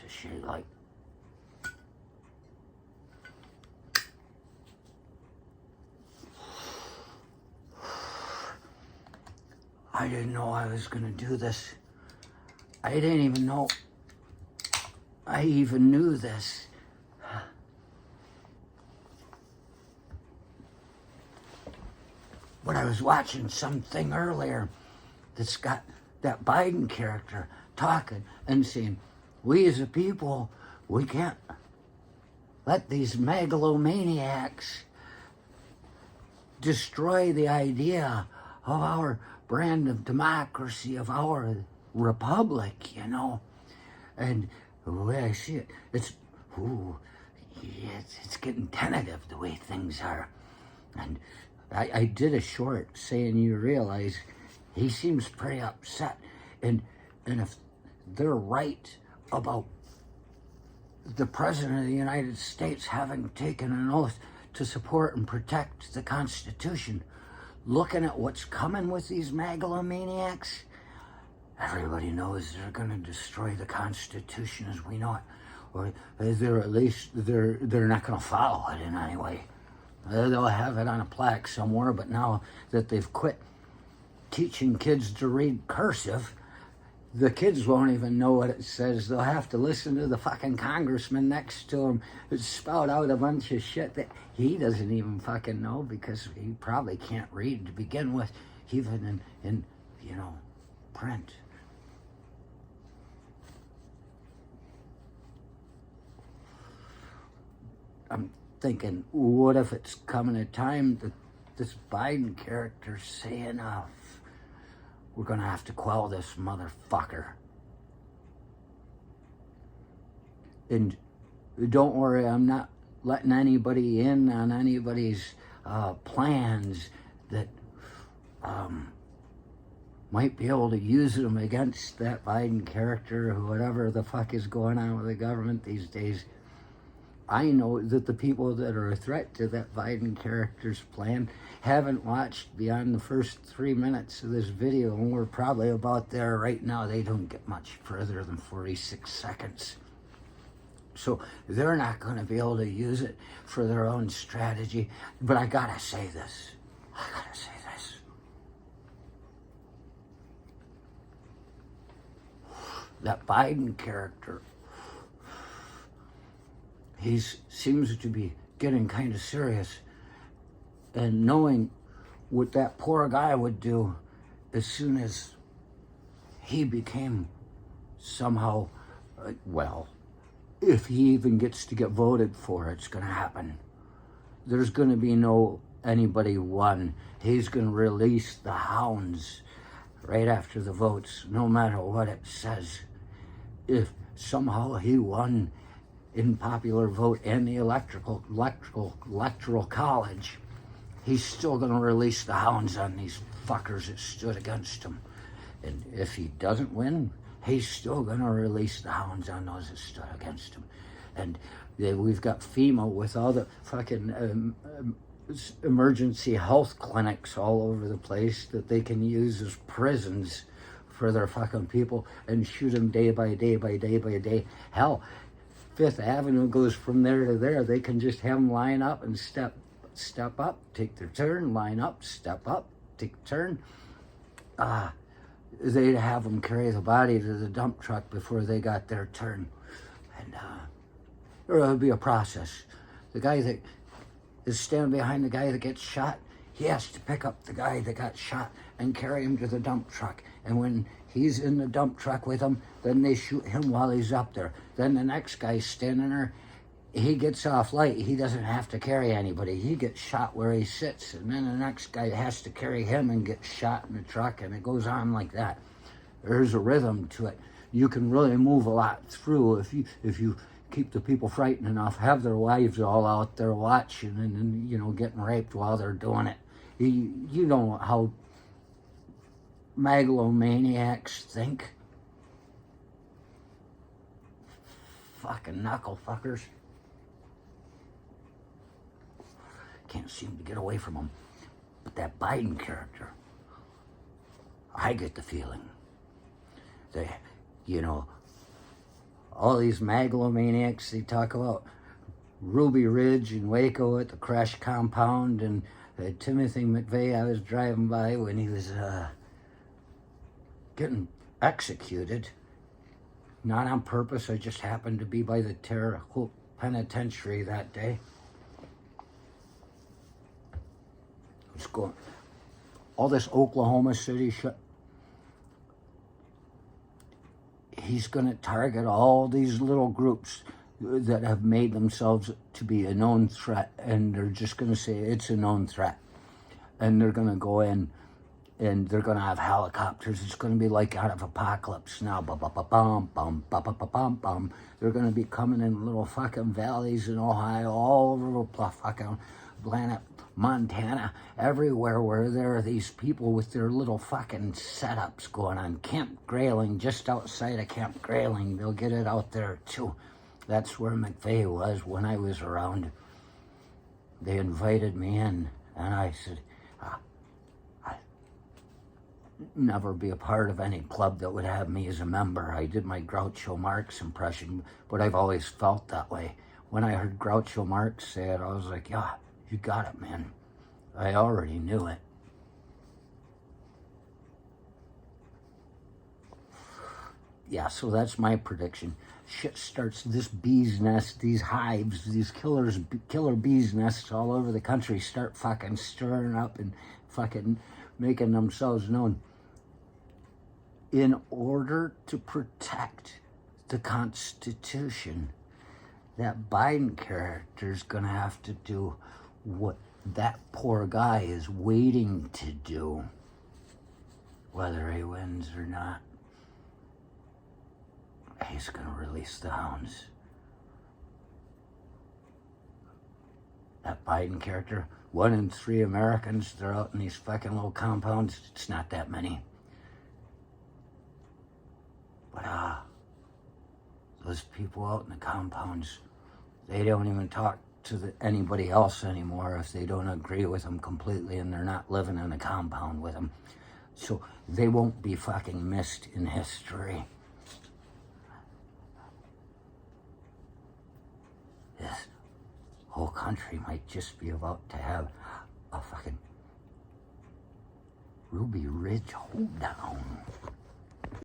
of shit. Like, I didn't know I was gonna do this. I didn't even know I even knew this. But I was watching something earlier that's got that Biden character talking and saying, we as a people, we can't let these megalomaniacs destroy the idea of our brand of democracy, of our republic, you know. And the way I see it, it's getting tentative the way things are. And I did a short saying, you realize he seems pretty upset. And if they're right about the President of the United States having taken an oath to support and protect the Constitution, looking at what's coming with these megalomaniacs, everybody knows they're going to destroy the Constitution as we know it. Or they're at least, they're not going to follow it in any way. They'll have it on a plaque somewhere, but now that they've quit teaching kids to read cursive, the kids won't even know what it says. They'll have to listen to the fucking congressman next to them spout out a bunch of shit that he doesn't even fucking know, because he probably can't read to begin with, even in you know, print. I'm thinking, what if it's coming a time that this Biden character's saying, we're gonna have to quell this motherfucker. And don't worry, I'm not letting anybody in on anybody's plans that might be able to use them against that Biden character or whatever the fuck is going on with the government these days. I know that the people that are a threat to that Biden character's plan haven't watched beyond the first 3 minutes of this video, and we're probably about there right now. They don't get much further than 46 seconds. So they're not going to be able to use it for their own strategy. But I gotta say this. That Biden character, he seems to be getting kind of serious, and knowing what that poor guy would do as soon as he became somehow, well, if he even gets to get voted for, it's going to happen. There's going to be no anybody won. He's going to release the hounds right after the votes, no matter what it says. If somehow he won in popular vote and the electoral college, he's still going to release the hounds on these fuckers that stood against him. And if he doesn't win, he's still going to release the hounds on those that stood against him. And we've got FEMA with all the fucking emergency health clinics all over the place that they can use as prisons for their fucking people and shoot them day by day by day by day. Hell, Fifth Avenue goes from there to there. They can just have them line up and step up, take their turn, line up, step up, take a turn. They'd have them carry the body to the dump truck before they got their turn. And there would be a process. The guy that is standing behind the guy that gets shot, he has to pick up the guy that got shot and carry him to the dump truck. And when he's in the dump truck with him, then they shoot him while he's up there. Then the next guy's standing there, he gets off light. He doesn't have to carry anybody. He gets shot where he sits. And then the next guy has to carry him and get shot in the truck. And it goes on like that. There's a rhythm to it. You can really move a lot through if you keep the people frightened enough, have their wives all out there watching and you know, getting raped while they're doing it. You know how megalomaniacs think. Fucking knuckle fuckers. Can't seem to get away from them. But that Biden character, I get the feeling that, you know, all these megalomaniacs, they talk about Ruby Ridge and Waco at the crash compound, and Timothy McVeigh I was driving by when he was getting executed. Not on purpose, I just happened to be by the Terre Haute Penitentiary that day. It's going, all this Oklahoma City shit. He's going to target all these little groups that have made themselves to be a known threat, and they're just going to say it's a known threat. And they're going to go in, and they're going to have helicopters. It's going to be like out of Apocalypse Now. Ba-ba-ba-bum, bum, ba-ba-ba-bum, bum. They're going to be coming in little fucking valleys in Ohio, all over the fucking planet, Montana, everywhere where there are these people with their little fucking setups going on. Camp Grayling, just outside of Camp Grayling, they'll get it out there too. That's where McVeigh was when I was around. They invited me in, and I said, I'd never be a part of any club that would have me as a member. I did my Groucho Marx impression, but I've always felt that way. When I heard Groucho Marx say it, I was like, yeah, you got it, man. I already knew it. Yeah, so that's my prediction. Shit starts, this bee's nest, these hives, these killer bees nests all over the country start fucking stirring up and fucking making themselves known in order to protect the Constitution. That Biden character's gonna have to do what that poor guy is waiting to do, whether he wins or not. He's gonna release the hounds. That Biden character, 1 in 3 Americans, they're out in these fucking little compounds. It's not that many. But those people out in the compounds, they don't even talk to anybody else anymore if they don't agree with them completely and they're not living in a compound with them. So they won't be fucking missed in history. This whole country might just be about to have a fucking Ruby Ridge hoe-down.